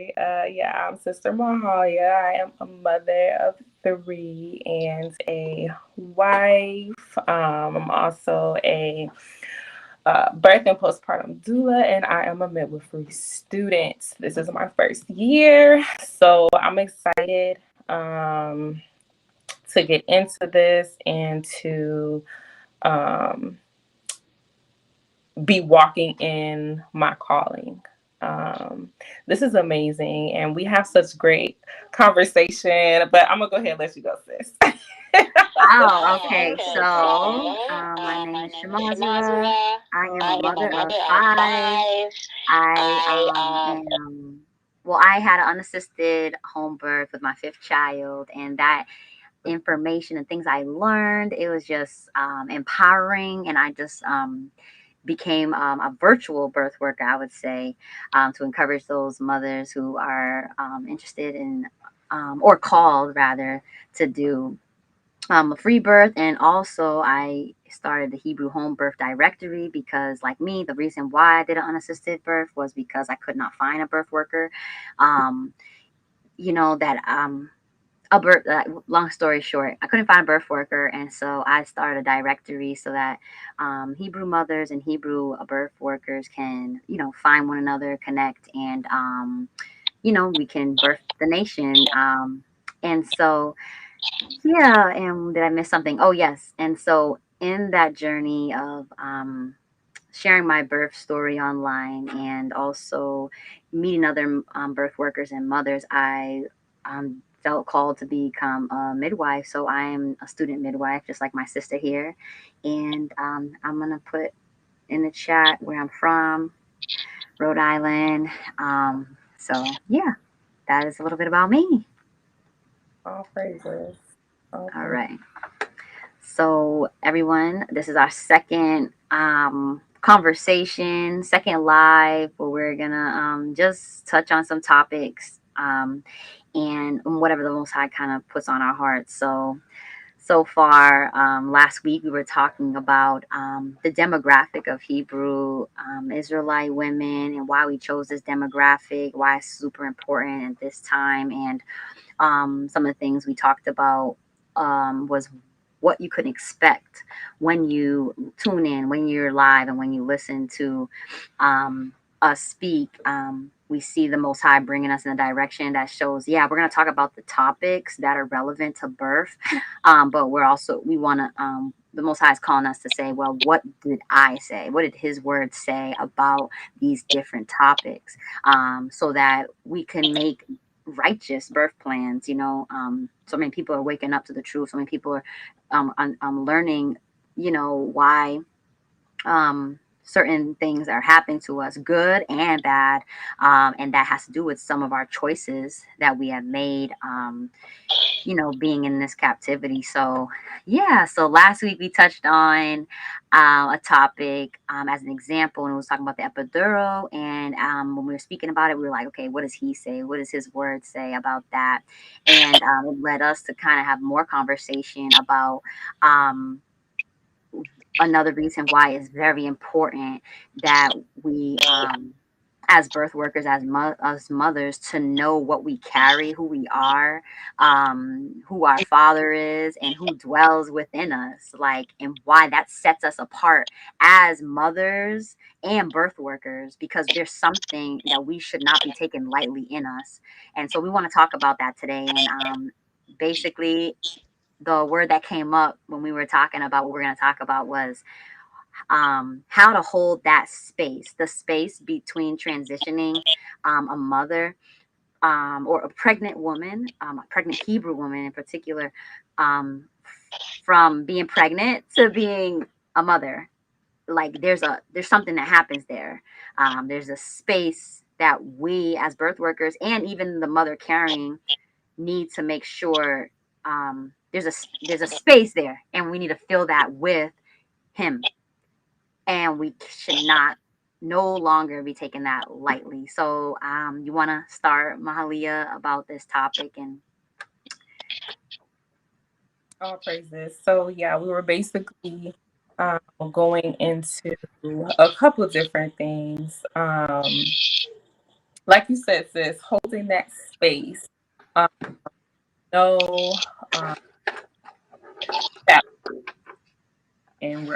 Yeah, I'm Sister Mahalia. I am a mother of three and a wife. I'm also a birth and postpartum doula, and I am a midwifery student. This is my first year, so I'm excited um, to get into this and to um, be walking in my calling. Um, this is amazing, and we have such great conversation. But I'm gonna go ahead and let you go, sis. Oh, Oh, okay. okay. So, So, my name my is name is Shamazra. Shamazra. I am a I am a mother of mother of five. five. I I am, well, I had an unassisted home birth with my fifth child, and that information and things I learned, it was just empowering, and I just became a virtual birth worker, I would say, to encourage those mothers who are interested in, or called rather, to do a free birth. And also I started the Hebrew home birth directory because, like me, the reason why I did an unassisted birth was because I could not find a birth worker. um, that a birth, long story short, I couldn't find a birth worker, and so I started a directory so that Hebrew mothers and Hebrew birth workers can, find one another, connect, and we can birth the nation. And so, yeah, and did I miss something? Oh, yes. And so in that journey of sharing my birth story online and also meeting other birth workers and mothers, I felt called to become a midwife. So I am a student midwife, just like my sister here. And I'm going to put in the chat where I'm from, Rhode Island. So, yeah, that is a little bit about me. All praises. All All praises. right. So, everyone, this is our second conversation, second live, where we're gonna just touch on some topics and whatever the Most High kind of puts on our hearts. So far, last week we were talking about the demographic of Hebrew Israelite women and why we chose this demographic, why it's super important at this time, and some of the things we talked about was what you could expect when you tune in, when you're live, and when you listen to us speak. We see the Most High bringing us in a direction that shows, yeah, we're going to talk about the topics that are relevant to birth, but we want to. The Most High is calling us to say, well, what did I say? What did His Word say about these different topics, so that we can make righteous birth plans. So many people are waking up to the truth. So many people are learning, why certain things are happening to us, good and bad, and that has to do with some of our choices that we have made, being in this captivity. So, yeah. So last week we touched on a topic as an example, and we was talking about the epidural. And when we were speaking about it, we were like, okay, what does he say? What does his word say about that? And it led us to kind of have more conversation about um, another reason why it's very important that we as birth workers, as mothers, to know what we carry, who we are, who our father is, and who dwells within us, like, and why that sets us apart as mothers and birth workers, because there's something that we should not be taken lightly in us. And so we want to talk about that today. And basically, the word that came up when we were talking about what we're going to talk about was how to hold that space, the space between transitioning a mother, or a pregnant woman, a pregnant Hebrew woman in particular, um, from being pregnant to being a mother. Like, there's something that happens there. There's a space that we as birth workers and even the mother carrying need to make sure there's a space there, and we need to fill that with Him, and we should not no longer be taking that lightly. So, you want to start, Mahalia, about this topic? And All praises. So yeah, we were basically going into a couple of different things. like you said, sis, holding that space. Um, no, um, that and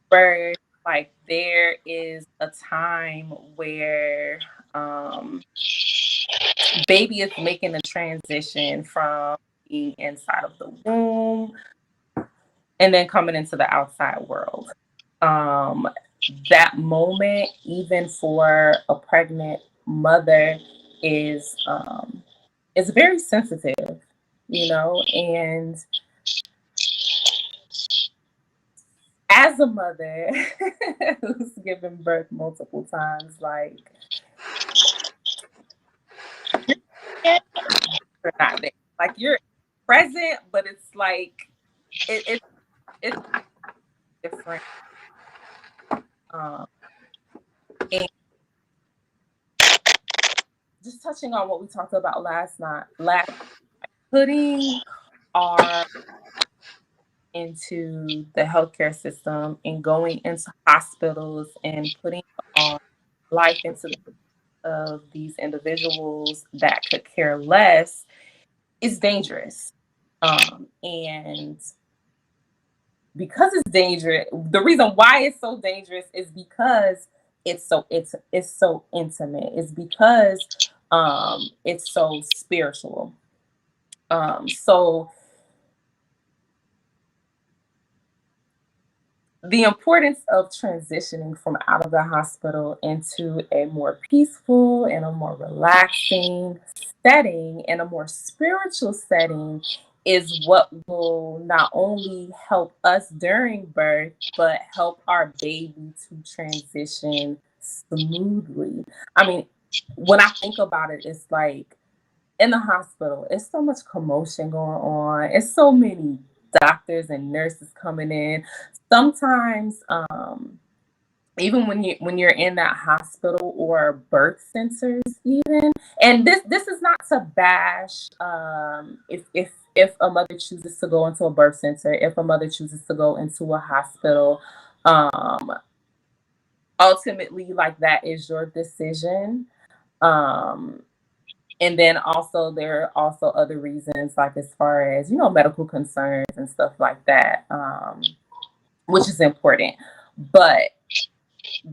where like there is a time where baby is making a transition from being inside of the womb and then coming into the outside world. Um, that moment, even for a pregnant mother, is very sensitive, you know. And as a mother who's given birth multiple times, like you're not there, like you're present, but it's like it's different. Um, and just touching on what we talked about last putting our into the healthcare system and going into hospitals and putting our life into of these individuals that could care less is dangerous. And because it's dangerous, the reason why it's so dangerous is because it's so intimate. It's because it's so spiritual. So the importance of transitioning from out of the hospital into a more peaceful and a more relaxing setting and a more spiritual setting is what will not only help us during birth, but help our baby to transition smoothly. I mean, when I think about it, it's like in the hospital, it's so much commotion going on. It's so many doctors and nurses coming in. Sometimes, even when you're in that hospital or birth centers, even, and this is not to bash if a mother chooses to go into a birth center, if a mother chooses to go into a hospital, um, ultimately, like that is your decision. Um, and then also there are also other reasons, like as far as medical concerns and stuff like that, which is important. But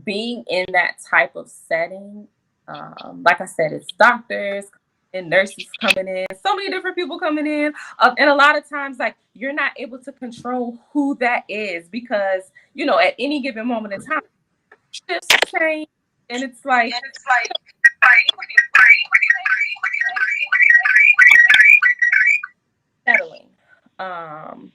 being in that type of setting, like I said, it's doctors and nurses coming in, so many different people coming in, and a lot of times, like, you're not able to control who that is because at any given moment in time, shifts change, and it's like settling. Um,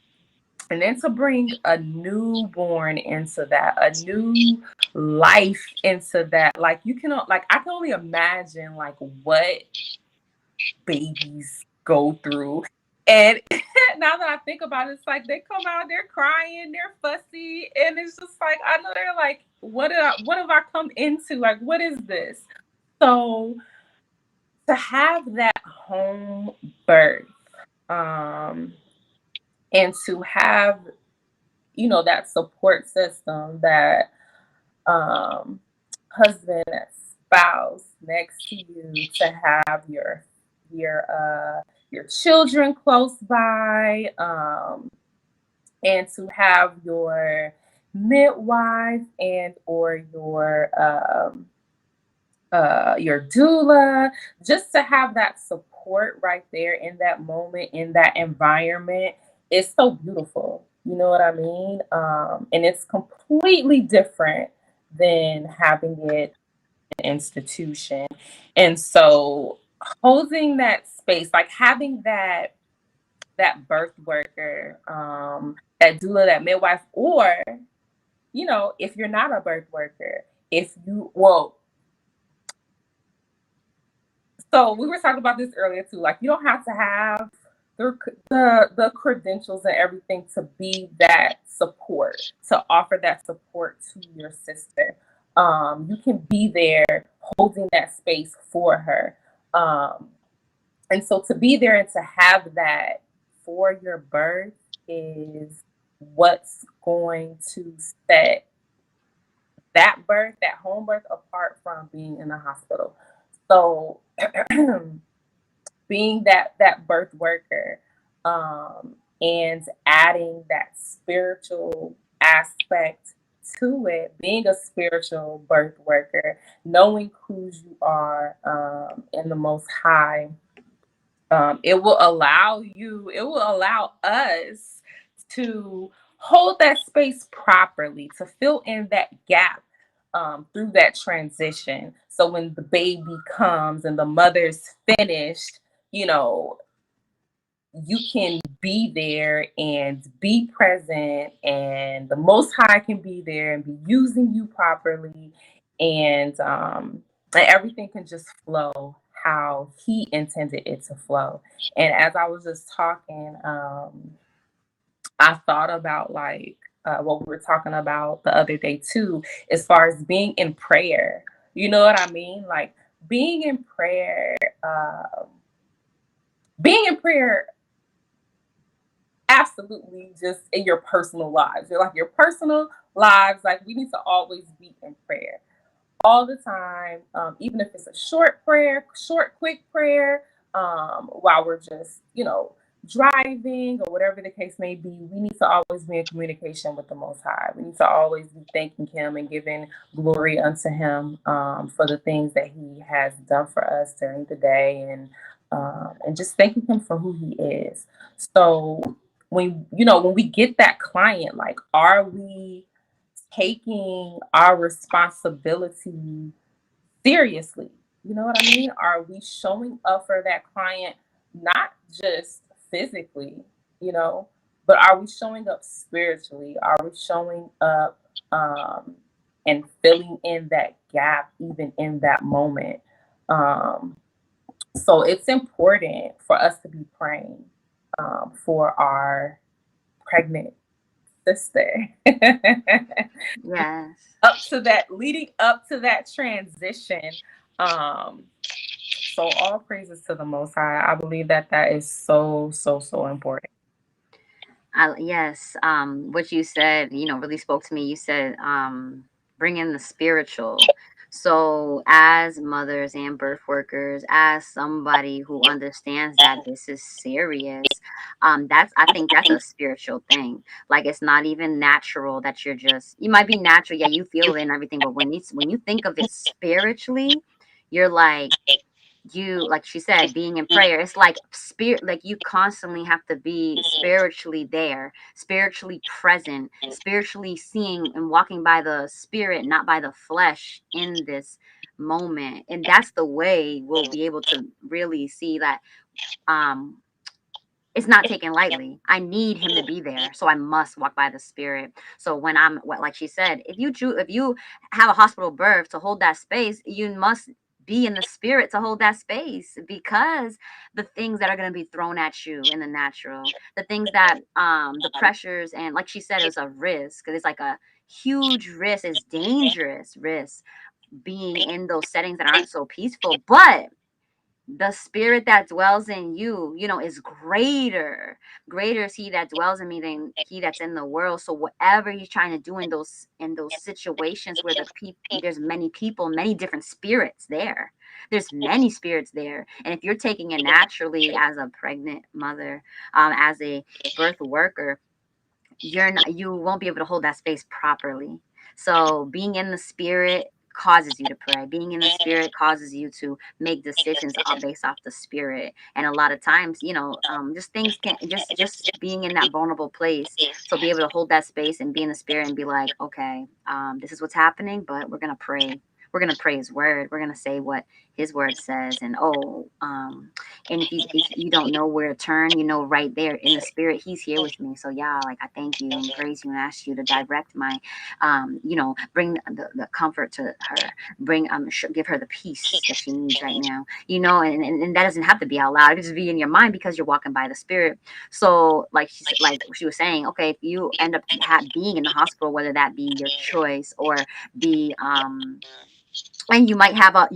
and then to bring a newborn into that, a new life into that, like I can only imagine like what babies go through. And now that I think about it, it's like they come out, they're crying, they're fussy, and it's just like I know they're like, what have I come into? Like, what is this? So to have that home birth, um, and to have that support system, that um, husband, that spouse next to you, to have your your children close by, and to have your midwife and or your doula, just to have that support right there in that moment, in that environment, is so beautiful. You know what I mean? And it's completely different than having it in an institution. And so holding that space, like having that birth worker, that doula, that midwife, or if you're not a birth worker, if you well so we were talking about this earlier too. Like, you don't have to have the credentials and everything to be that support, to offer that support to your sister. You can be there holding that space for her. Um, and so to be there and to have that for your birth is what's going to set that birth, that home birth, apart from being in the hospital. So being that birth worker, and adding that spiritual aspect to it, being a spiritual birth worker, knowing who you are, in the Most High, it will allow us to hold that space properly, to fill in that gap, through that transition. So when the baby comes and the mother's finished, you know, you can be there and be present, and the Most High can be there and be using you properly, and everything can just flow how He intended it to flow. And as I was just talking, I thought about like, what we were talking about the other day too, as far as being in prayer. You know what I mean? Like being in prayer, being in prayer absolutely, just in your personal lives. You're like your personal lives, like we need to always be in prayer all the time, even if it's a short prayer, short, quick prayer, while we're just, driving or whatever the case may be. We need to always be in communication with the Most High. We need to always be thanking Him and giving glory unto Him, for the things that He has done for us during the day, and just thanking Him for who He is. So when we get that client, like, are we taking our responsibility seriously? You know what I mean? Are we showing up for that client, not just physically, you know, but are we showing up spiritually? Are we showing up, and filling in that gap even in that moment? Um, so it's important for us to be praying, for our pregnant sister. Yes. Leading up to that transition. Um, so all praises to the Most High. I believe that that is so, so, so important. Yes, what you said, really spoke to me. You said, bring in the spiritual. So, as mothers and birth workers, as somebody who understands that this is serious, I think that's a spiritual thing. Like, it's not even natural that you might be natural, yeah, you feel it and everything, but when you think of it spiritually, you're like, like she said, being in prayer, it's like spirit, like you constantly have to be spiritually there, spiritually present, spiritually seeing and walking by the spirit, not by the flesh in this moment. And that's the way we'll be able to really see that, um it's not taken lightly. I need him to be there, so I must walk by the spirit. So when like she said, if you have a hospital birth, to hold that space, you must be in the spirit to hold that space, because the things that are going to be thrown at you in the natural, the things that, the pressures, and like she said, it's a risk. It's like a huge risk. It's dangerous risk being in those settings that aren't so peaceful, but the spirit that dwells in you, is greater is he that dwells in me than he that's in the world. So whatever he's trying to do in those situations where there's many people, many different spirits there, there's many spirits there. And if you're taking it naturally as a pregnant mother, as a birth worker, you won't be able to hold that space properly. So being in the spirit causes you to pray. Being in the spirit causes you to make decisions based off the spirit. And a lot of times, just things can just being in that vulnerable place. So be able to hold that space and be in the spirit and be like, okay, this is what's happening, but we're gonna pray. We're gonna pray His word. We're gonna say what His word says. And and if you don't know where to turn, right there in the spirit, He's here with me. So yeah, like I thank you and praise you and ask you to direct my, bring the comfort to her, bring give her the peace that she needs right now. And that doesn't have to be out loud. It can just be in your mind because you're walking by the spirit. So like she was saying, okay, if you end up being in the hospital, whether that be your choice or be and you might have a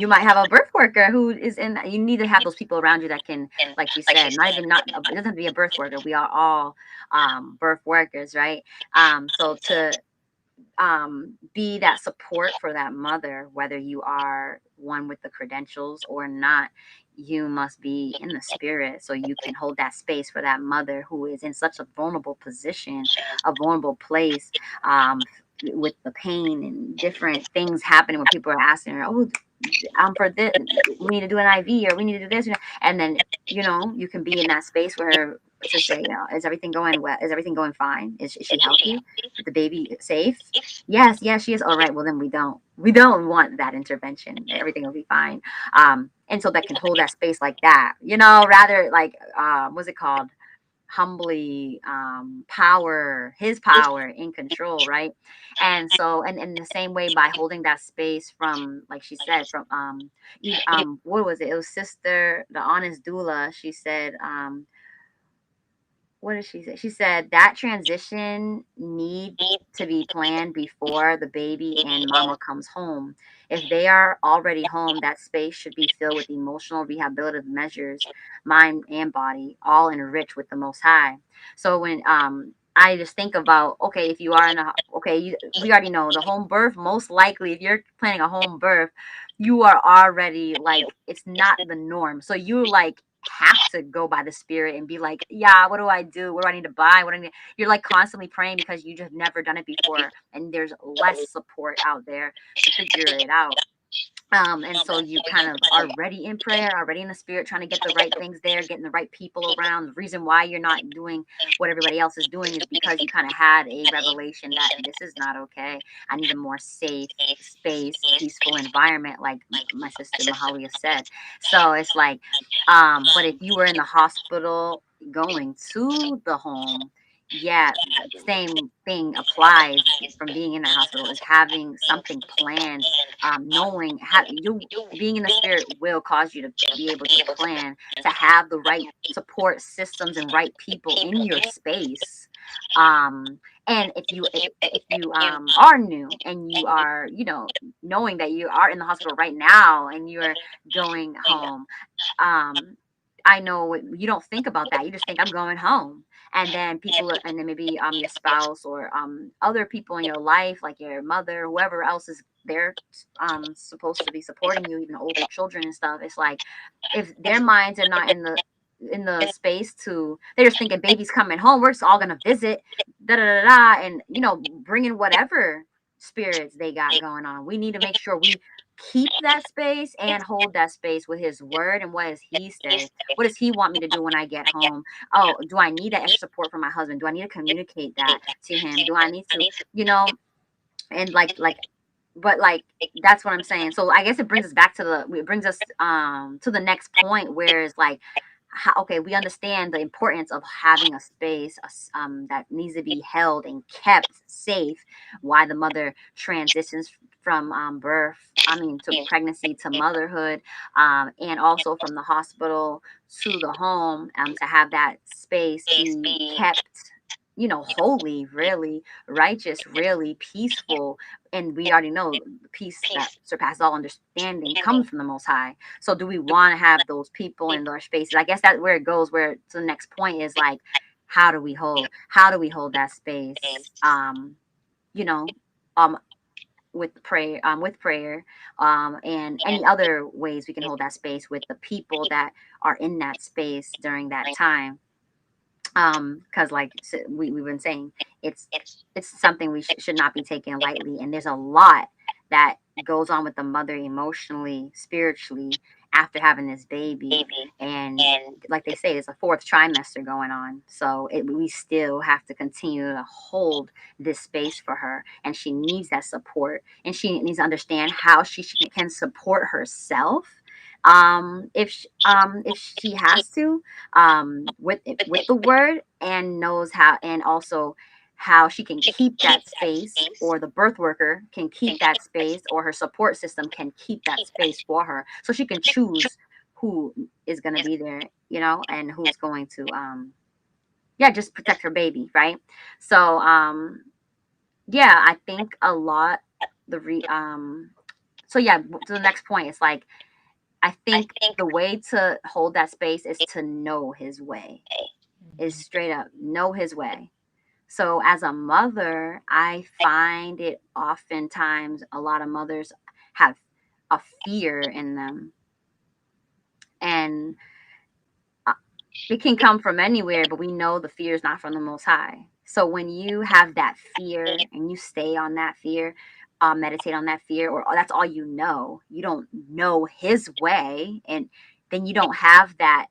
birth worker who is in. You need to have those people around you that can, like she said, not it doesn't have to be a birth worker. We are all birth workers, right? So to be that support for that mother, whether you are one with the credentials or not. You must be in the spirit so you can hold that space for that mother who is in such a vulnerable position, a vulnerable place, with the pain and different things happening when people are asking her, oh, for this, we need to do an IV or we need to do this, and then you can be in that space where to say, is everything going well? Is everything going fine? Is she healthy? Is the baby safe? Yes, yes, she is. All right. Well, then we don't want that intervention. Everything will be fine. And so that can hold that space like that, rather like what's it called? Humbly his power in control, right? And so, and in the same way, by holding that space from, like she said, from what was it? It was Sister, the Honest Doula. She said, what did she say? She said that transition need to be planned before the baby and mama comes home. If they are already home, that space should be filled with emotional rehabilitative measures, mind and body, all enriched with the Most High. So when I just think about, okay, if you are we already know the home birth. Most likely, if you're planning a home birth, you are already like, it's not the norm. So you like have to go by the spirit and be like, yeah, what do I do? What do I need to buy? You're like constantly praying because you just never done it before, and there's less support out there to figure it out. And so you kind of are already in prayer, already in the spirit, trying to get the right things there, getting the right people around. The reason why you're not doing what everybody else is doing is because you kind of had a revelation that this is not okay. I need a more safe space, peaceful environment, like my sister Mahalia said. So it's like, but if you were in the hospital going to the home, yeah, same thing applies from being in the hospital, is having something planned, knowing how you being in the spirit will cause you to be able to plan, to have the right support systems and right people in your space. And if you are new and you are, knowing that you are in the hospital right now and you're going home, um I know you don't think about that. You just think I'm going home. And then and then maybe your spouse or other people in your life, like your mother, whoever else is there, supposed to be supporting you, even older children and stuff. It's like, if their minds are not in the space to, they're just thinking baby's coming home, we're just all gonna visit, da da da da, and bring in whatever spirits they got going on. We need to make sure we keep that space and hold that space with his word, and what does he say, what does he want me to do when I get home. Oh, do I need that extra support from my husband? Do I need to communicate that to him? Do I need to, and but like, that's what I'm saying. So I guess it brings us to the next point, where it's like, okay, we understand the importance of having a space, that needs to be held and kept safe, why the mother transitions from birth, I mean, to pregnancy to motherhood, and also from the hospital to the home, to have that space be kept, holy, really righteous, really peaceful. And we already know the peace that surpasses all understanding comes from the Most High. So do we want to have those people in those spaces? I guess that's where it goes, where to the next point is like, how do we hold that space, you know um with prayer, and any other ways we can hold that space with the people that are in that space during that time. Because like we've been saying, it's it's something we should not be taken lightly, and there's a lot that goes on with the mother emotionally, spiritually, after having this baby. And like they say, there's a fourth trimester going on, so we still have to continue to hold this space for her, and she needs that support, and she needs to understand how she can support herself, if she has to, with the word, and knows how, and also how she can keep that space, or the birth worker can keep that space, or her support system can keep that space for her, so she can choose who is going to be there, and who's going to, yeah, just protect her baby, right? So yeah, I think a lot, the re so yeah, to the next point, it's like, I think the way to hold that space is to know his way, is straight up know his way. So as a mother, I find it oftentimes a lot of mothers have a fear in them, and it can come from anywhere, but we know the fear is not from the Most High. So when you have that fear and you stay on that fear, meditate on that fear, or that's all you don't know His way, and then you don't have that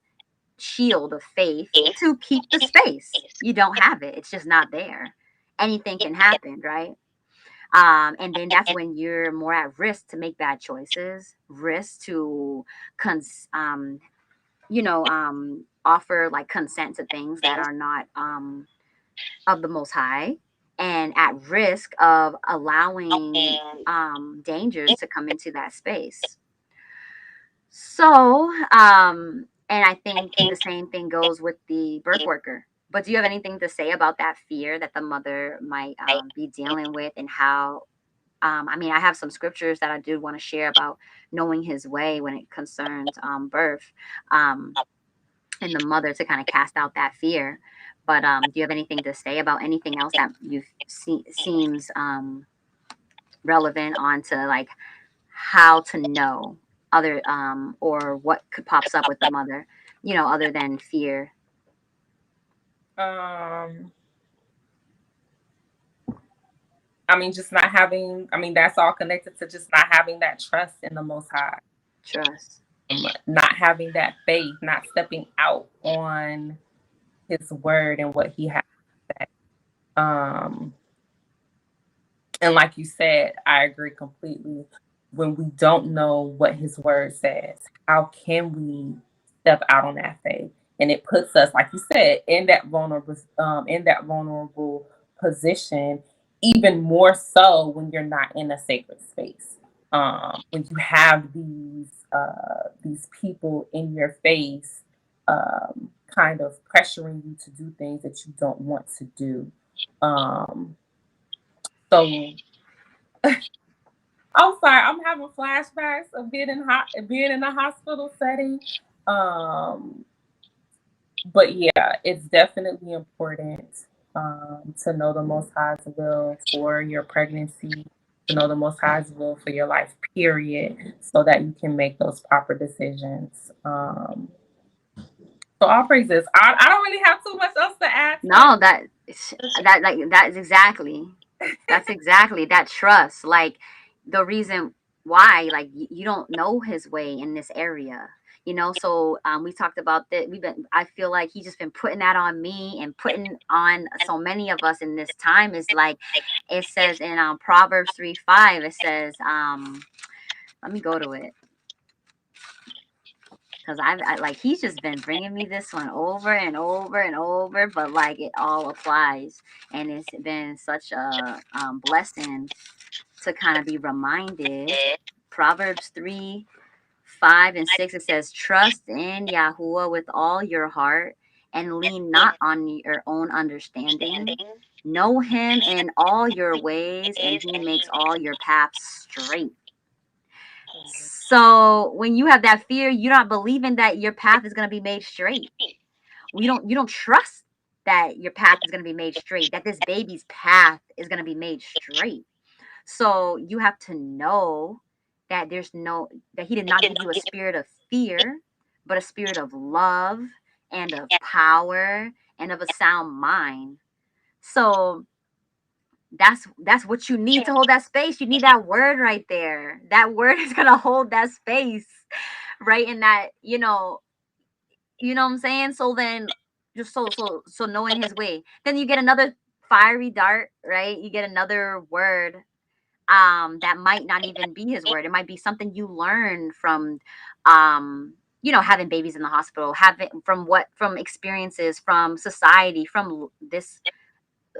shield of faith to keep the space. You don't have it. It's just not there. Anything can happen, right? And then that's when you're more at risk to make bad choices, risk to offer like consent to things that are not of the Most High, and at risk of allowing dangers to come into that space. So, and I think the same thing goes with the birth worker. But do you have anything to say about that fear that the mother might be dealing with, and how? I mean, I have some scriptures that I do want to share about knowing His way when it concerns birth. Um, and the mother to kind of cast out that fear. But do you have anything to say about anything else that you seems relevant onto like how to know other or what could pops up with the mother, other than fear? Um, I mean, just not having. I mean, that's all connected to just not having that trust in the Most High, Trust. not having that faith, not stepping out on His word and what He has to say. Um, and like you said, I agree completely. When we don't know what His word says, how can we step out on that faith? And it puts us, like you said, in that vulnerable position, even more so when you're not in a sacred space. When you have these people in your face, kind of pressuring you to do things that you don't want to do. So I'm sorry, I'm having flashbacks of being in a hospital setting. Um, but yeah, it's definitely important to know the Most High's will for your pregnancy, to know the Most High's will for your life, period, so that you can make those proper decisions. So all praises. I don't really have too much else to add to No, that's exactly that trust. Like the reason why, like you don't know His way in this area. So we talked about that. I feel like He's just been putting that on me and putting on so many of us in this time. Is like it says in Proverbs 3:5. It says, let me go to it, because I like He's just been bringing me this one over and over and over, but like it all applies, and it's been such a blessing to kind of be reminded. Proverbs 3:5 and 6, it says, "Trust in Yahuwah with all your heart, and lean not on your own understanding. Know Him in all your ways, and He makes all your paths straight." So when you have that fear, you're not believing that your path is going to be made straight. You don't trust that your path is going to be made straight, that this baby's path is going to be made straight. So you have to know that that He did not give you a spirit of fear, but a spirit of love and of power and of a sound mind. So that's what you need to hold that space. You need that word right there. That word is gonna hold that space, right? In that, what I'm saying. So then, just so knowing His way, then you get another fiery dart, right? You get another word, that might not even be His word. It might be something you learn from, having babies in the hospital, having from experiences, from society, from this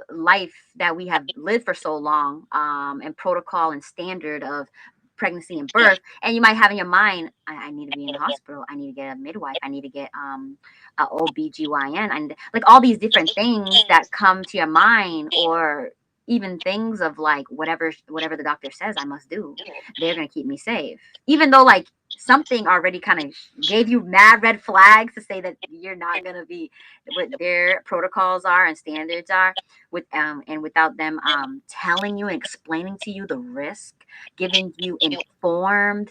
life that we have lived for so long, and protocol and standard of pregnancy and birth. And you might have in your mind, I need to be in the hospital, I need to get a midwife, I need to get a OBGYN, and like all these different things that come to your mind, or even things of like whatever the doctor says I must do, they're going to keep me safe, even though like something already kind of gave you mad red flags to say that you're not going to be what their protocols are and standards are, with and without them telling you and explaining to you the risk, giving you informed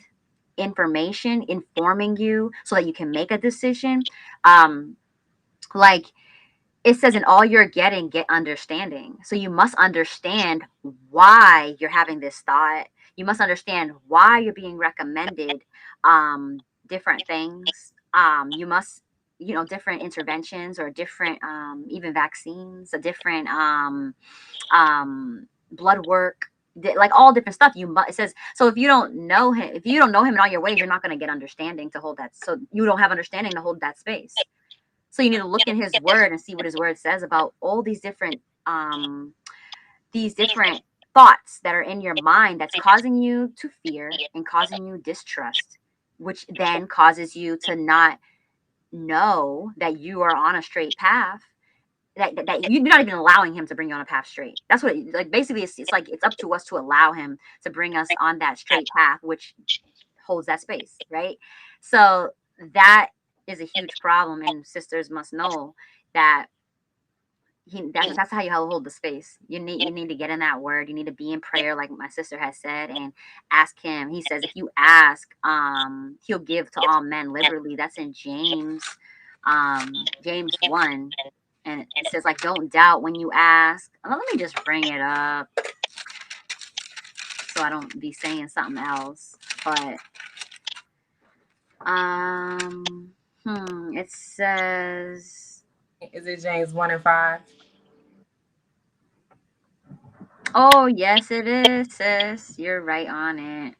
information, informing you so that you can make a decision. um like it says, in all you're getting, get understanding. So you must understand why you're having this thought. You must understand why you're being recommended different things. You must, different interventions or different even vaccines, a different blood work, like all different stuff. It says, so if you don't know him, in all your ways, you're not going to get understanding to hold that. So you don't have understanding to hold that space. So you need to look in his word and see what his word says about all these different thoughts that are in your mind that's causing you to fear and causing you distrust, which then causes you to not know that you are on a straight path. That you're not even allowing him to bring you on a path straight. That's what like basically it's like it's up to us to allow him to bring us on that straight path, which holds that space, right? So that is a huge problem, and sisters must know that that's how you hold the space. You need to get in that word. You need to be in prayer, like my sister has said, and ask him. He says, if you ask, he'll give to all men liberally. That's in James 1. And it says, like, don't doubt when you ask. Let me just bring it up so I don't be saying something else. But it says, Is it James 1 and 5? oh yes, it is, sis. You're right on it.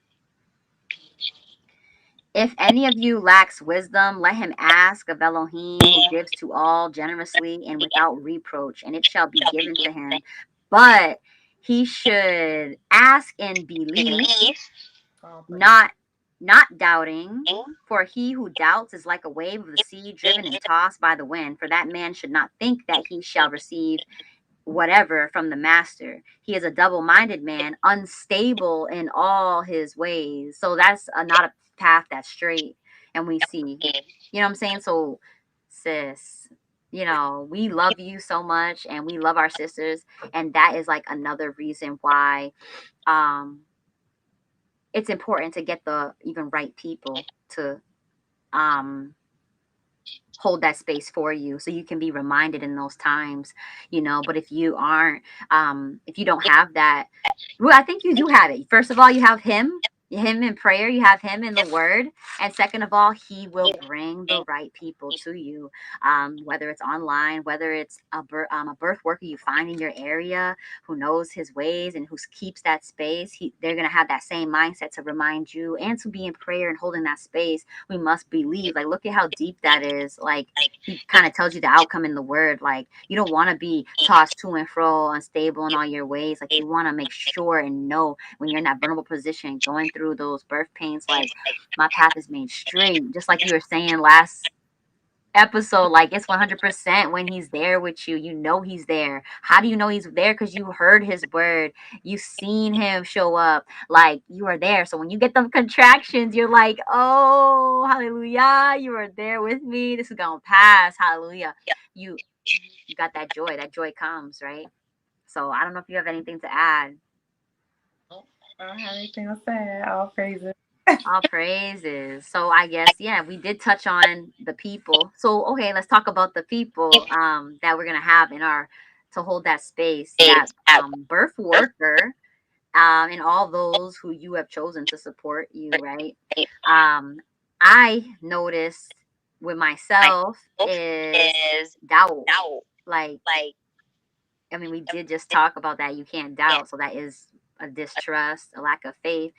If any of you lacks wisdom, let him ask of Elohim, who gives to all generously and without reproach, and it shall be given to him. But he should ask in belief, Oh, not doubting. For he who doubts is like a wave of the sea driven and tossed by the wind. For that man should not think that he shall receive whatever from the master. He is a double-minded man, unstable in all his ways. So that's not a path that's straight. And we see, you know what I'm saying? So, sis, we love you so much and we love our sisters. And that is like another reason why um it's important to get the even right people to um hold that space for you so you can be reminded in those times. But if you aren't, if you don't have that, well, I think you do have it. First of all, you have him in prayer, you have him in the word, and second of all, he will bring the right people to you, whether it's online, whether it's a birth worker you find in your area who knows his ways and who keeps that space. They're going to have that same mindset to remind you and to be in prayer and holding that space. We must believe. Like, look at how deep that is. Like, he kind of tells you the outcome in the word. Like, you don't want to be tossed to and fro, unstable in all your ways. Like, you want to make sure and know when you're in that vulnerable position, going through those birth pains, like, my path is made straight. Just like you were saying last episode, like, it's 100% when he's there with you. He's there. How do you know he's there? Because you heard his word. You seen him show up. Like, you are there. So when you get them contractions, you're like, oh, hallelujah, you are there with me. This is gonna pass. Hallelujah. You got that joy. That joy comes, right? So I don't know if you have anything to add. I don't have anything to say. All praises. All praises. So I guess, yeah, we did touch on the people. So okay, let's talk about the people that we're gonna have to hold that space, that birth worker, and all those who you have chosen to support you, right? I noticed with myself is doubt. Like, I mean, we did just talk about that. You can't doubt. So that is a distrust, a lack of faith.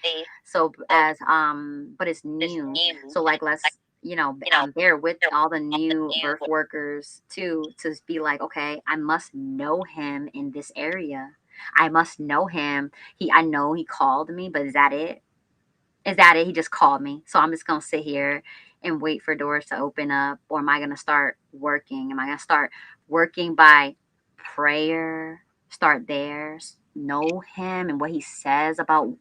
So but it's new. So like, let's, bear with all the new birth workers too, to be like, okay, I must know him in this area. I must know him. I know he called me, but is that it? Is that it? He just called me. So I'm just gonna sit here and wait for doors to open up, or am I gonna start working? Am I gonna start working by prayer? Start there, know him and what he says about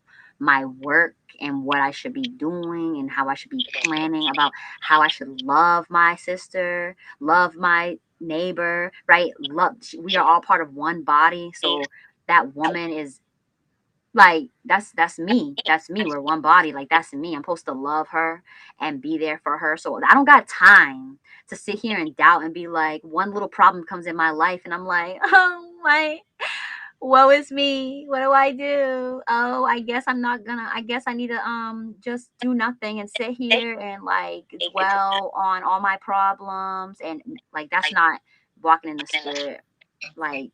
my work and what I should be doing and how I should be planning about how I should love my sister, love my neighbor, right? Love, we are all part of one body. So that woman is like, that's me. That's me. We're one body. Like, that's me. I'm supposed to love her and be there for her. So I don't got time to sit here and doubt and be like, one little problem comes in my life and I'm like, oh my, woe is me. What do I do? Oh, I guess I'm not gonna, I guess I need to just do nothing and sit here and like dwell on all my problems, and like that's not walking in the spirit. Like,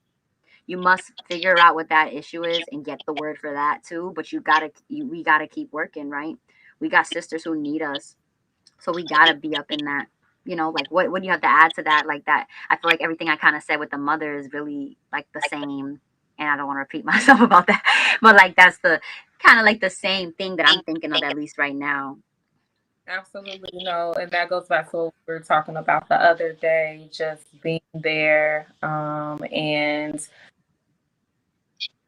you must figure out what that issue is and get the word for that too, but we gotta keep working, right? We got sisters who need us, so we gotta be up in that. Like, what do you have to add to that? Like, that, I feel like everything I kind of said with the mother is really like the same, and I don't want to repeat myself about that, but like that's the kind of like the same thing that I'm thinking of, at least right now. Absolutely, and that goes back to what we were talking about the other day, just being there. And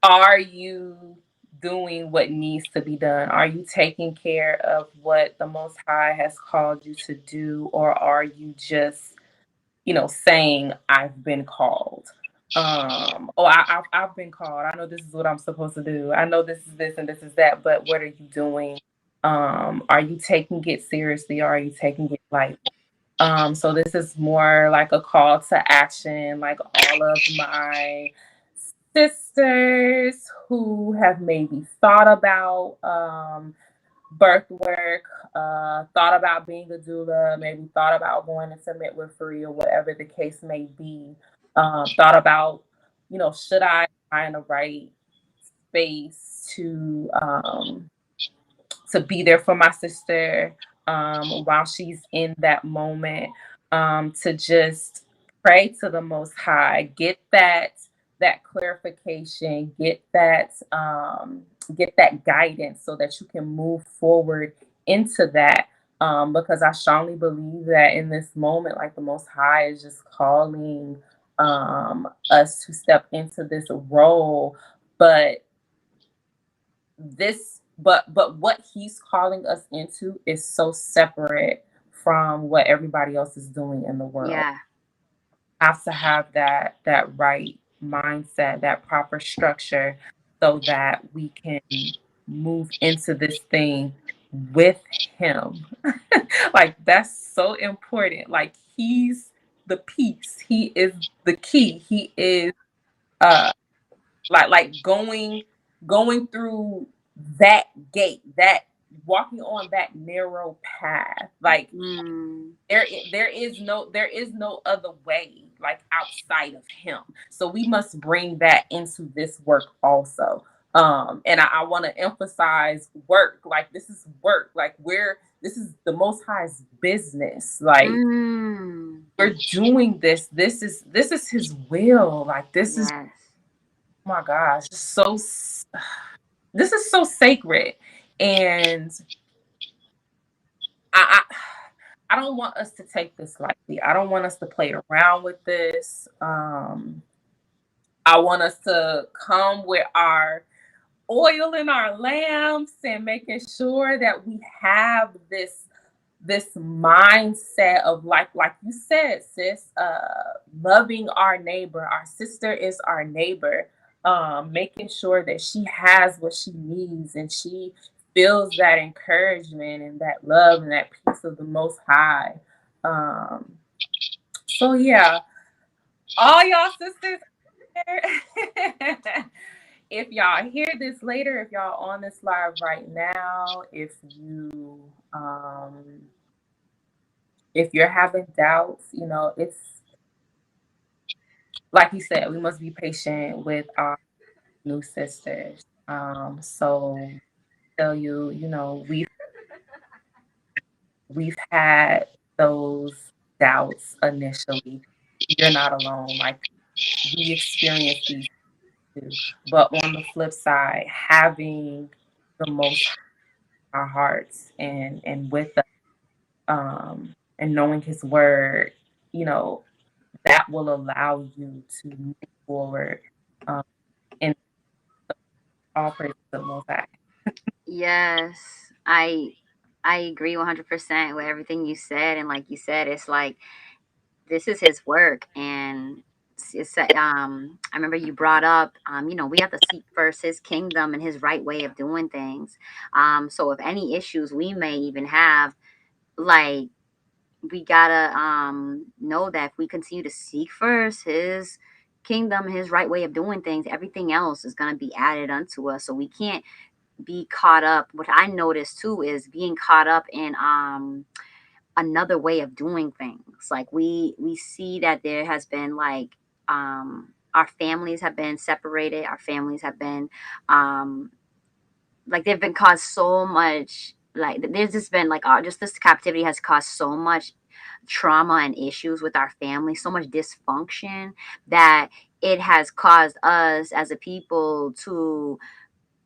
are you doing what needs to be done? Are you taking care of what the Most High has called you to do, or are you just, saying, I've been called? I've been called. I know this is what I'm supposed to do. I know this is this and this is that, but what are you doing? Are you taking it seriously, or are you taking it light? So this is more like a call to action, like all of my sisters who have maybe thought about birth work, thought about being a doula, maybe thought about going into midwifery or whatever the case may be. Thought about, should I find the right space to be there for my sister while she's in that moment, to just pray to the Most High, get that clarification, get that guidance so that you can move forward into that. Because I strongly believe that in this moment, like the Most High is just calling us to step into this role, but but what he's calling us into is so separate from what everybody else is doing in the world. Yeah. Have to have that right mindset, that proper structure, so that we can move into this thing with him. Like, that's so important. Like, he's the piece, he is the key, he is uh like going through that gate, that walking on that narrow path. Like, Mm, there is no other way, like, outside of him. So we must bring that into this work also. And I want to emphasize work. Like, this is work. Like, this is the Most High's business. Like, mm, we're doing this. This is his will. Like, this is, yes. oh my gosh, this is so sacred. And I I don't want us to take this lightly. I don't want us to play around with this. I want us to come with our oil in our lamps and making sure that we have this mindset of, like you said, sis, loving our neighbor. Our sister is our neighbor. Making sure that she has what she needs and she feels that encouragement and that love and that peace of the Most High. Um, so yeah, all y'all sisters if y'all hear this later, if y'all on this live right now, um if you're having doubts, it's like you said, we must be patient with our new sisters. So tell you, we've had those doubts initially. You're not alone. Like, we experienced these too. But on the flip side, having the most our hearts and with us, and knowing his word, you know, that will allow you to move forward, and all praise to the Most High. Yes, I agree 100% with everything you said, and like you said, it's like this is his work, and I remember you brought up, we have to seek first his kingdom and his right way of doing things. So if any issues we may even have, like, we gotta know that if we continue to seek first his kingdom, his right way of doing things, everything else is gonna be added unto us. So we can't be caught up. What I noticed too is being caught up in another way of doing things. Like we see that there has been like our families have been separated, our families have been um like they've been caused so much, like there's just been like just this captivity has caused so much trauma and issues with our family, so much dysfunction, that it has caused us as a people to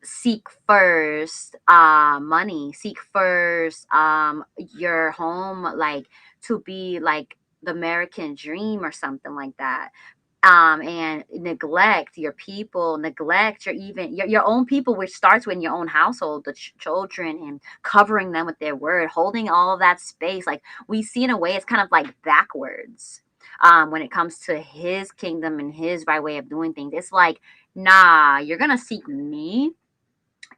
seek first money, seek first your home, like to be like the American dream or something like that. And neglect your people, neglect your even your own people, which starts with your own household, the children, and covering them with their word, holding all of that space. Like we see in a way it's kind of like backwards when it comes to his kingdom and his right way of doing things. It's like, nah, you're gonna seek me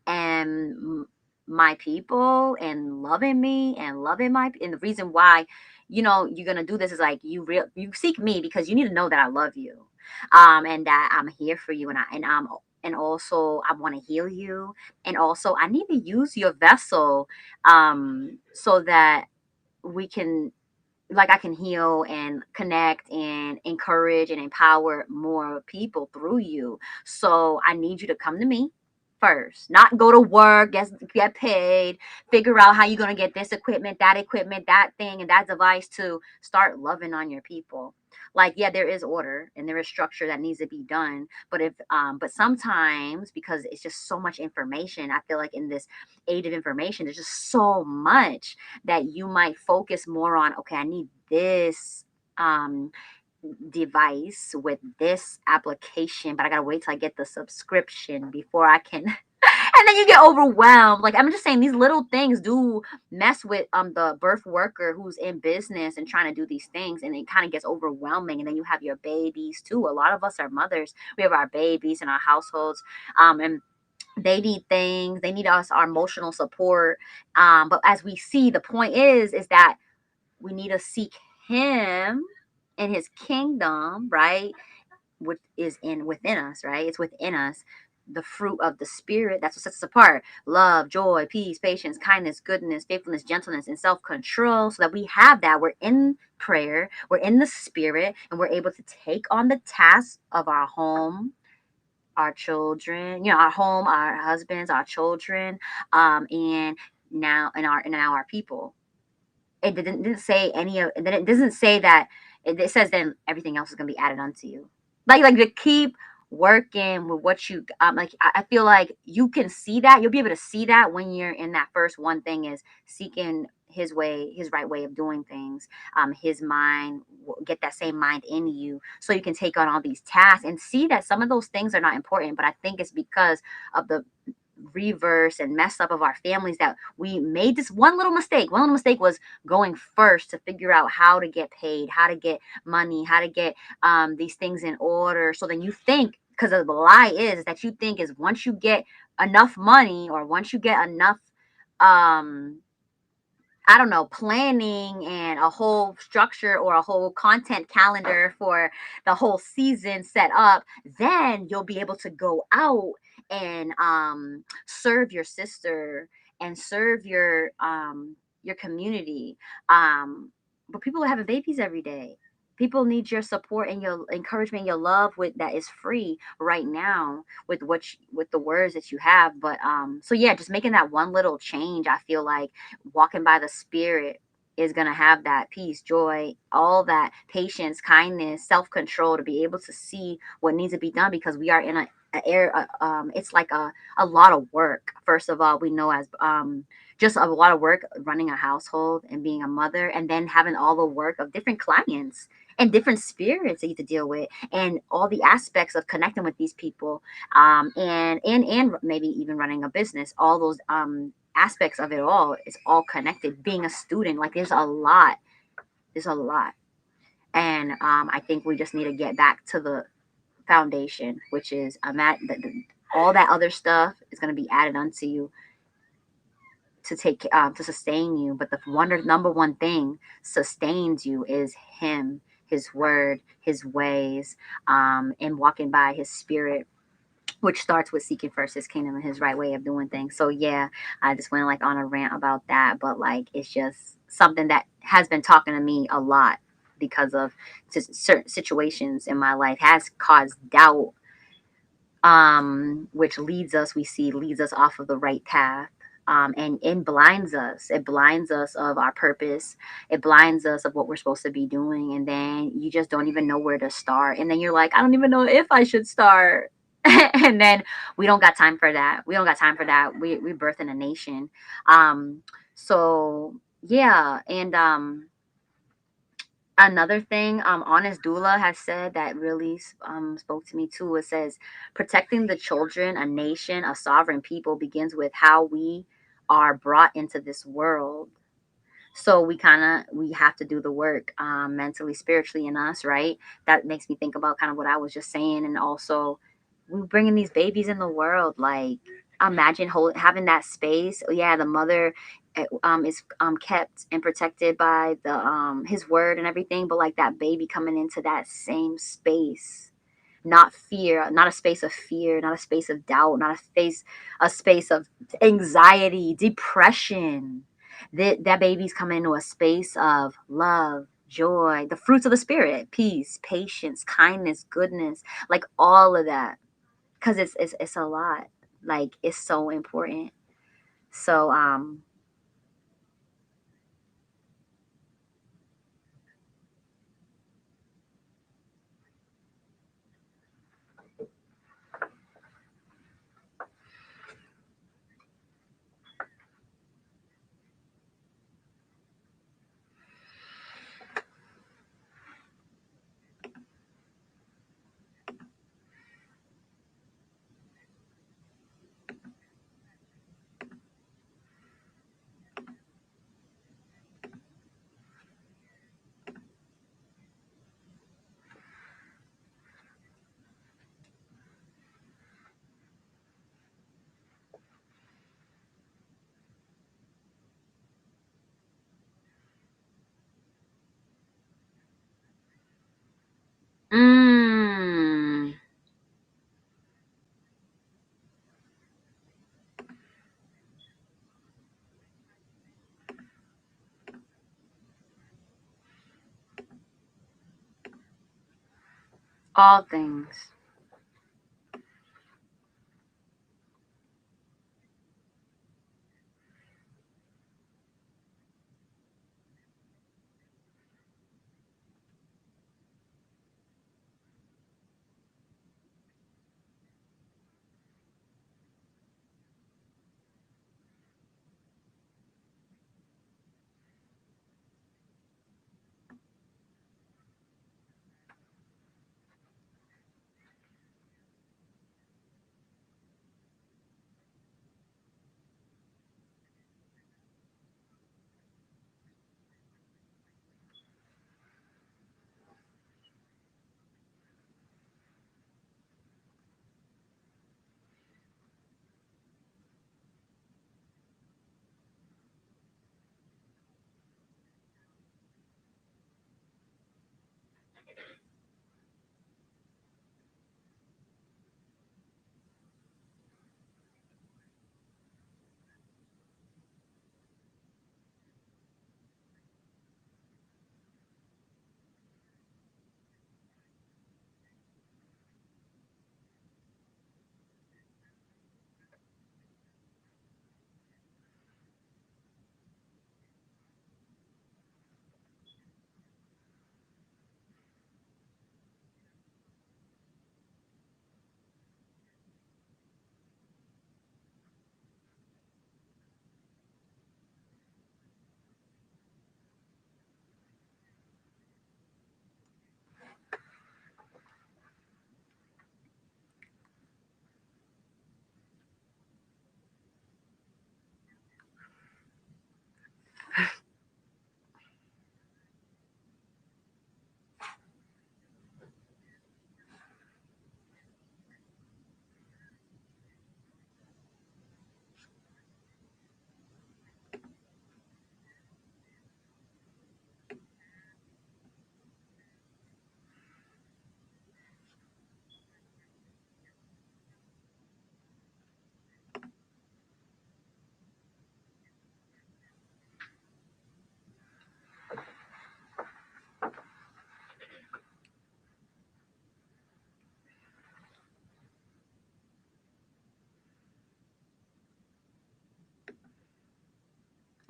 and my people and loving me and loving my, and the reason why you're gonna do this is like you seek me because you need to know that I love you, and that I'm here for you, and also I want to heal you, and also I need to use your vessel so that we can, like, I can heal and connect and encourage and empower more people through you. So I need you to come to me first, not go to work, get paid, figure out how you're going to get this equipment, that thing, and that device, to start loving on your people. Like, yeah, there is order and there is structure that needs to be done. But sometimes, because it's just so much information, I feel like in this age of information, there's just so much that you might focus more on, okay, I need this um device with this application, but I gotta wait till I get the subscription before I can and then you get overwhelmed. Like, I'm just saying, these little things do mess with the birth worker who's in business and trying to do these things, and it kind of gets overwhelming. And then you have your babies too. A lot of us are mothers, we have our babies in our households, and they need things, they need us, our emotional support. But as we see, the point is that we need to seek him and his kingdom, right? Which is in within us, right? It's within us. The fruit of the spirit, that's what sets us apart: love, joy, peace, patience, kindness, goodness, faithfulness, gentleness, and self-control. So that we have that, we're in prayer, we're in the spirit, and we're able to take on the task of our home, our children, our home, our husbands, our children, and now our people. It didn't say any of, and then it doesn't say that, it says then everything else is going to be added unto you. Like to keep working with what you like. I feel like you can see that, you'll be able to see that when you're in that first one thing is seeking his way, his right way of doing things, his mind, get that same mind in you, so you can take on all these tasks and see that some of those things are not important. But I think it's because of the reverse and mess up of our families that we made this one little mistake. One little mistake was going first to figure out how to get paid, how to get money, how to get these things in order. So then you think, because of the lie is that you think is once you get enough money, or once you get enough um I don't know, planning and a whole structure or a whole content calendar for the whole season set up, then you'll be able to go out and serve your sister and serve your community. But people are having babies every day. People need your support and your encouragement, your love with that is free right now with with the words that you have. But so yeah, just making that one little change, I feel like walking by the spirit is going to have that peace, joy, all that patience, kindness, self-control, to be able to see what needs to be done, because we are in a air it's like a lot of work. First of all, we know as just a lot of work running a household and being a mother, and then having all the work of different clients and different spirits that you have to deal with, and all the aspects of connecting with these people, and maybe even running a business. All those aspects of it all is all connected. Being a student, like there's a lot. There's a lot, and I think we just need to get back to the foundation, which is all that other stuff is going to be added unto you to take to sustain you. But the number one thing sustains you is Him, His Word, His ways, and walking by His Spirit, which starts with seeking first His kingdom and His right way of doing things. So yeah, I just went like on a rant about that, but like it's just something that has been talking to me a lot because of certain situations in my life has caused doubt, which leads us off of the right path. And blinds us. It blinds us of our purpose. It blinds us of what we're supposed to be doing. And then you just don't even know where to start. And then you're like, I don't even know if I should start. And then we don't got time for that. We don't got time for that. We birthing a nation. So yeah. And another thing, Honest Doula has said that really spoke to me too. It says, protecting the children, a nation, a sovereign people begins with how we are brought into this world. So we have to do the work, mentally, spiritually in us, right? That makes me think about kind of what I was just saying. And also we bringing these babies in the world, like imagine having that space. Yeah, the mother is kept and protected by the His Word and everything, but like that baby coming into that same space, not fear, not a space of fear, not a space of doubt, not a space of anxiety, depression. That baby's coming into a space of love, joy, the fruits of the spirit, peace, patience, kindness, goodness, like all of that. Because it's a lot. Like it's so important. So mm, all things.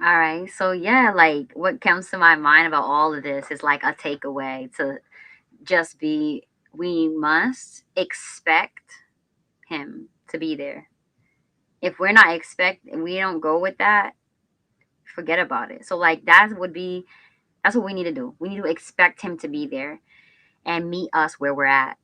All right. So yeah, like what comes to my mind about all of this is like a takeaway to just be we must expect him to be there. If we're not expect we don't go with that, forget about it. So like that's what we need to do. We need to expect him to be there and meet us where we're at.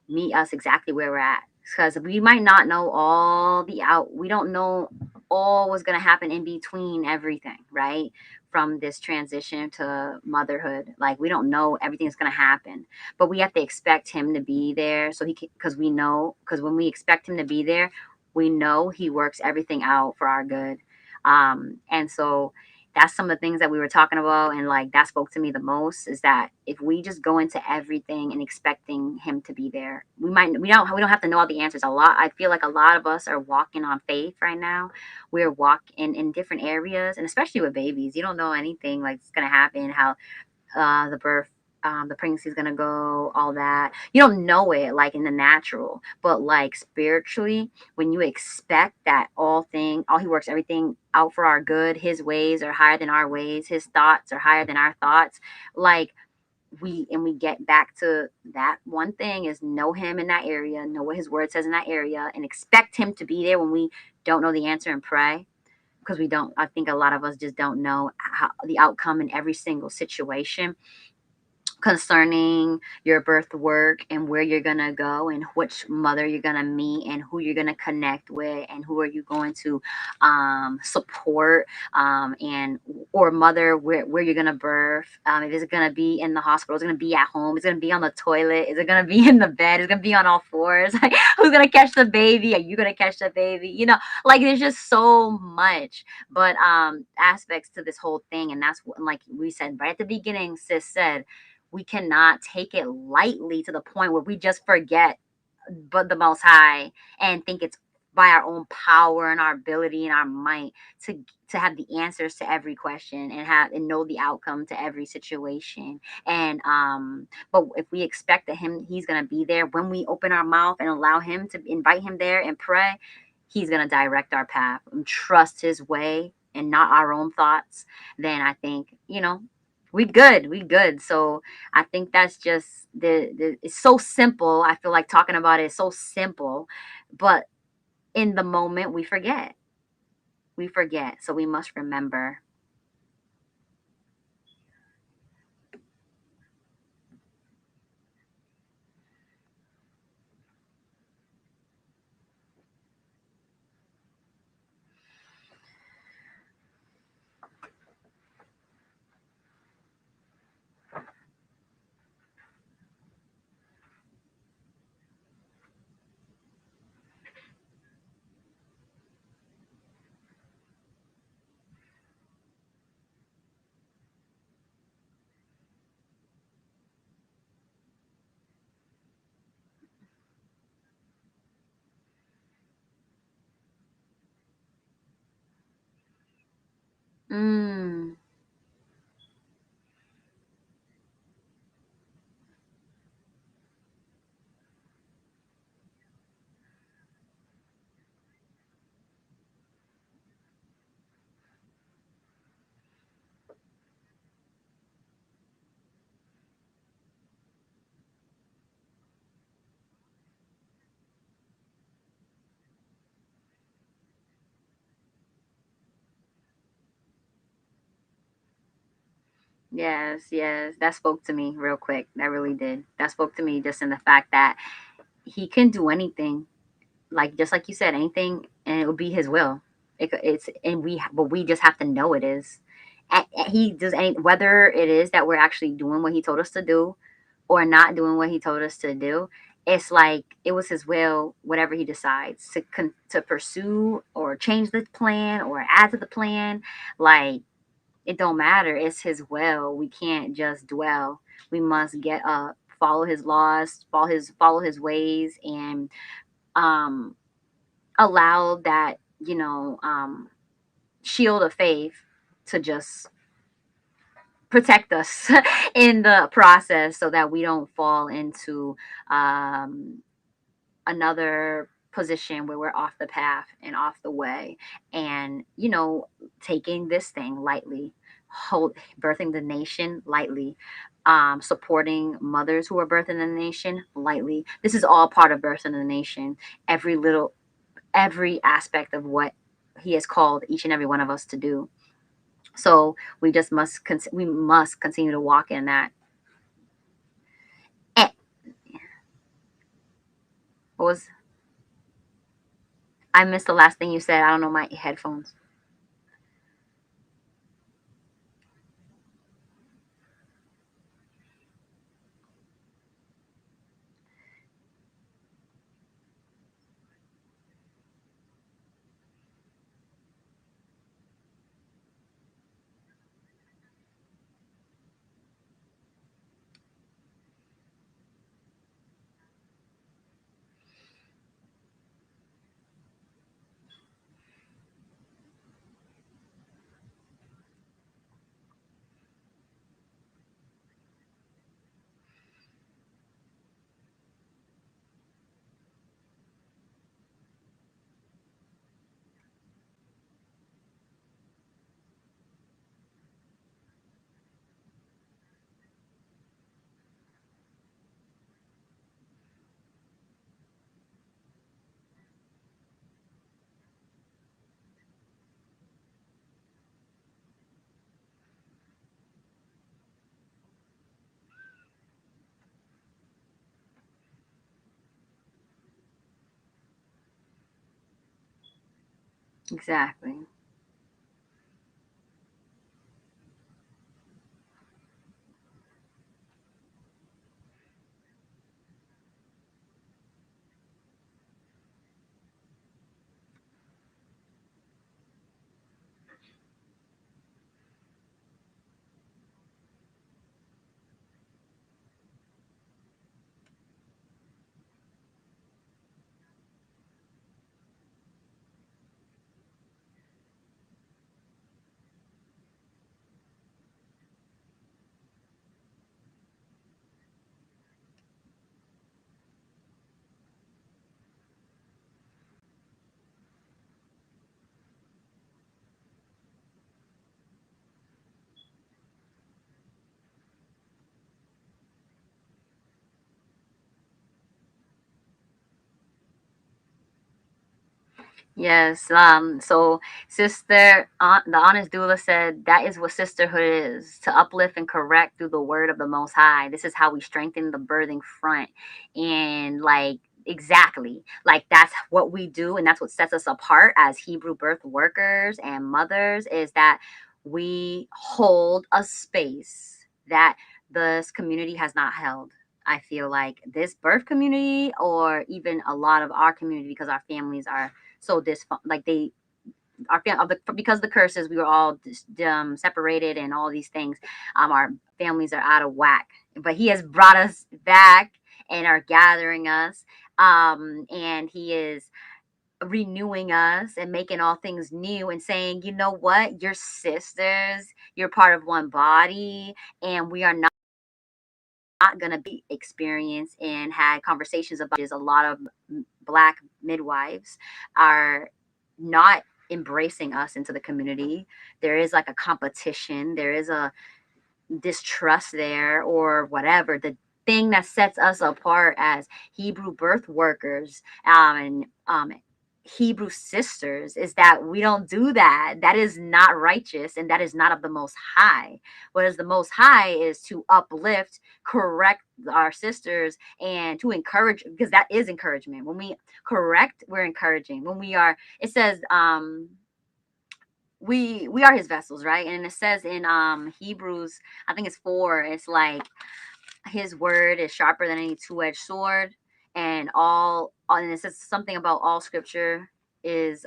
Meet us exactly where we're at. Because we might not know we don't know all what's going to happen in between everything, right? From this transition to motherhood. Like, we don't know everything that's going to happen, but we have to expect him to be there. So because we know, because when we expect him to be there, we know he works everything out for our good. And so, that's some of the things that we were talking about, and like that spoke to me the most is that if we just go into everything and expecting him to be there, we don't have to know all the answers. I feel like a lot of us are walking on faith right now. We're walking in different areas, and especially with babies, you don't know anything like it's going to happen, how the birth, the pregnancy is gonna go, all that. You don't know it like in the natural, but like spiritually, when you expect that all he works everything out for our good. His ways are higher than our ways. His thoughts are higher than our thoughts. Like we get back to that one thing is know him in that area, know what his word says in that area, and expect him to be there when we don't know the answer and pray because we don't. I think a lot of us just don't know how the outcome in every single situation concerning your birth work and where you're going to go and which mother you're going to meet and who you're going to connect with and who are you going to support, and or mother where you're going to birth, if it's going to be in the hospital, it's going to be at home, it's going to be on the toilet, is it going to be in the bed, it's going to be on all fours, like who's going to catch the baby, are you going to catch the baby, like there's just so much but aspects to this whole thing. And that's what, like we said right at the beginning, sis said, we cannot take it lightly to the point where we just forget but the most high and think it's by our own power and our ability and our might to have the answers to every question and have and know the outcome to every situation. And but if we expect that he's gonna be there when we open our mouth and allow him to invite him there and pray, he's gonna direct our path and trust his way and not our own thoughts. Then I think, we good. So I think that's just it's so simple. I feel like talking about it is so simple, but in the moment we forget. We forget. So we must remember. Mm, yes, yes. That spoke to me real quick. That really did. That spoke to me just in the fact that he can do anything. Like just like you said, anything, and it will be his will. It's and but we just have to know it is. He does any whether it is that we're actually doing what he told us to do, or not doing what he told us to do. It's like it was his will, whatever he decides to pursue or change the plan or add to the plan. Like it don't matter. It's his will. We can't just dwell. We must get up, follow his laws, follow his ways, and um allow that shield of faith to just protect us in the process so that we don't fall into um, another position where we're off the path and off the way, and taking this thing lightly, birthing the nation lightly, supporting mothers who are birthing the nation lightly. This is all part of birthing the nation. Every aspect of what he has called each and every one of us to do. So we must continue to walk in that. Eh, what was I missed the last thing you said? I don't know my headphones. Exactly. Yes. So, the honest doula said that is what sisterhood is: to uplift and correct through the word of the Most High. This is how we strengthen the birthing front, and like exactly, like that's what we do, and that's what sets us apart as Hebrew birth workers and mothers. Is that we hold a space that this community has not held. I feel like this birth community, or even a lot of our community, because our families are so this like they our because of the curses, we were all separated and all these things. Our families are out of whack, but he has brought us back and are gathering us, and he is renewing us and making all things new and saying, you know what, you're sisters, you're part of one body, and we are not going to be experienced and had conversations about is a lot of black midwives are not embracing us into the community. There is like a competition, there is a distrust there or whatever. The thing that sets us apart as Hebrew birth workers, and Hebrew sisters, is that we don't do that. That is not righteous, and that is not of the Most High. Whereas the Most High is to uplift, correct our sisters, and to encourage, because that is encouragement. When we correct, we're encouraging. When we are, it says, we are his vessels, right? And it says in Hebrews, I think it's 4, it's like his word is sharper than any two-edged sword, and it says something about all scripture is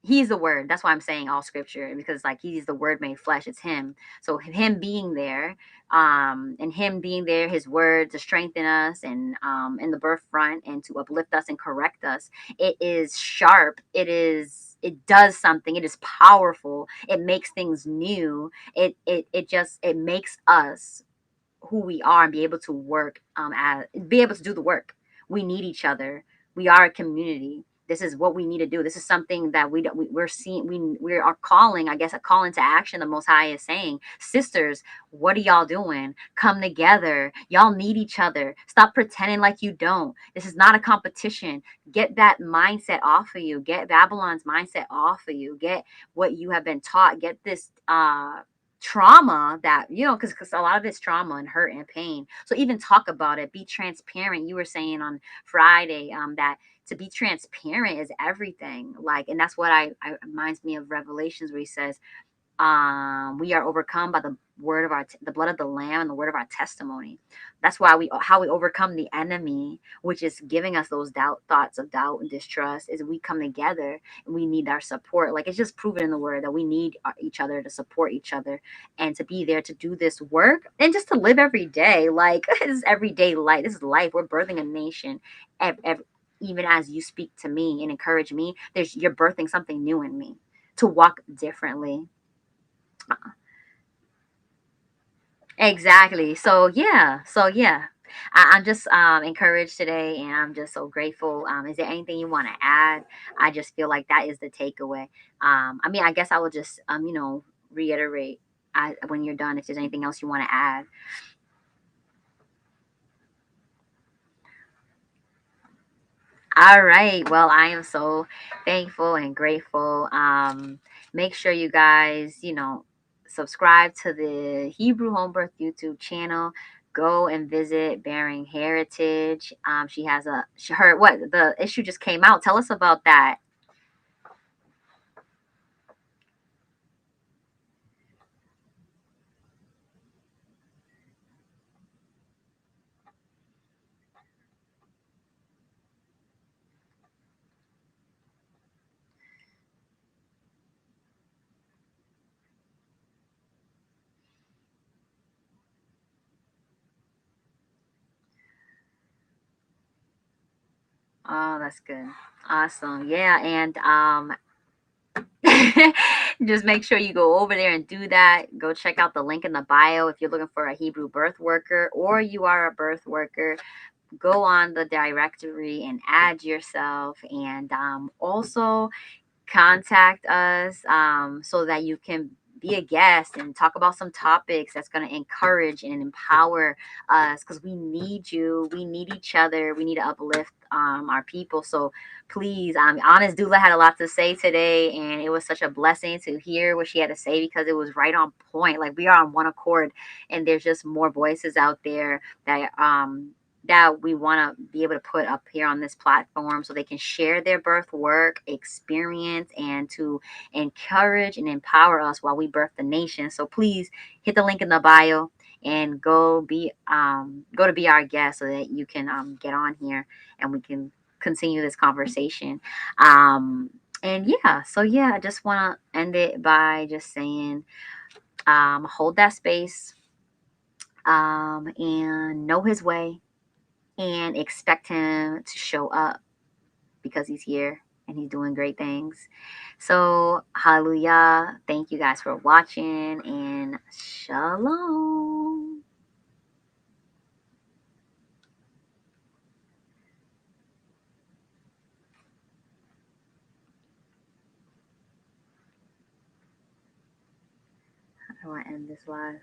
he's the word. That's why I'm saying all scripture, because like he's the word made flesh. It's him. So him being there, and him being there, his word to strengthen us and in the birth front and to uplift us and correct us. It is sharp. It does something. It is powerful. It makes things new. It makes us who we are and be able to work be able to do the work. We need each other. We are a community. This is what we need to do. This is something that we're seeing. We are calling, I guess, a call into action. The Most High is saying, sisters, what are y'all doing? Come together. Y'all need each other. Stop pretending like you don't. This is not a competition. Get that mindset off of you. Get Babylon's mindset off of you. Get what you have been taught. Get this trauma that, because a lot of it's trauma and hurt and pain. So even talk about it. Be transparent. You were saying on Friday that to be transparent is everything. Like, and that's what I reminds me of Revelations, where he says, we are overcome by the word of the blood of the lamb and the word of our testimony. That's why how we overcome the enemy, which is giving us those thoughts of doubt and distrust, is we come together and we need our support. Like, it's just proven in the word that we need each other to support each other and to be there to do this work and just to live every day. Like, this is everyday life. This is life. We're birthing a nation. Even as you speak to me and encourage me, you're birthing something new in me to walk differently. Exactly. So yeah. I'm just encouraged today, and I'm just so grateful. Is there anything you want to add? I just feel like that is the takeaway. I mean, I guess I will just reiterate when you're done if there's anything else you want to add. All right. Well, I am so thankful and grateful. Make sure you guys, subscribe to the Hebrew Home Birth YouTube channel. Go and visit Bearing Heritage. She has her what the issue just came out. Tell us about that. Oh, that's good. Awesome. Yeah, and just make sure you go over there and do that. Go check out the link in the bio if you're looking for a Hebrew birth worker or you are a birth worker. Go on the directory and add yourself, and also contact us so that you can be a guest and talk about some topics that's going to encourage and empower us, because we need you, we need each other, we need to uplift our people. So please, Honest Dula had a lot to say today, and it was such a blessing to hear what she had to say, because it was right on point. Like, we are on one accord, and there's just more voices out there that we want to be able to put up here on this platform so they can share their birth work experience and to encourage and empower us while we birth the nation. So please hit the link in the bio and go to be our guest so that you can get on here and we can continue this conversation. And yeah, so yeah, I just want to end it by just saying, hold that space, and know his way, and expect him to show up, because he's here and he's doing great things. So, hallelujah. Thank you guys for watching, and shalom. I want to end this live.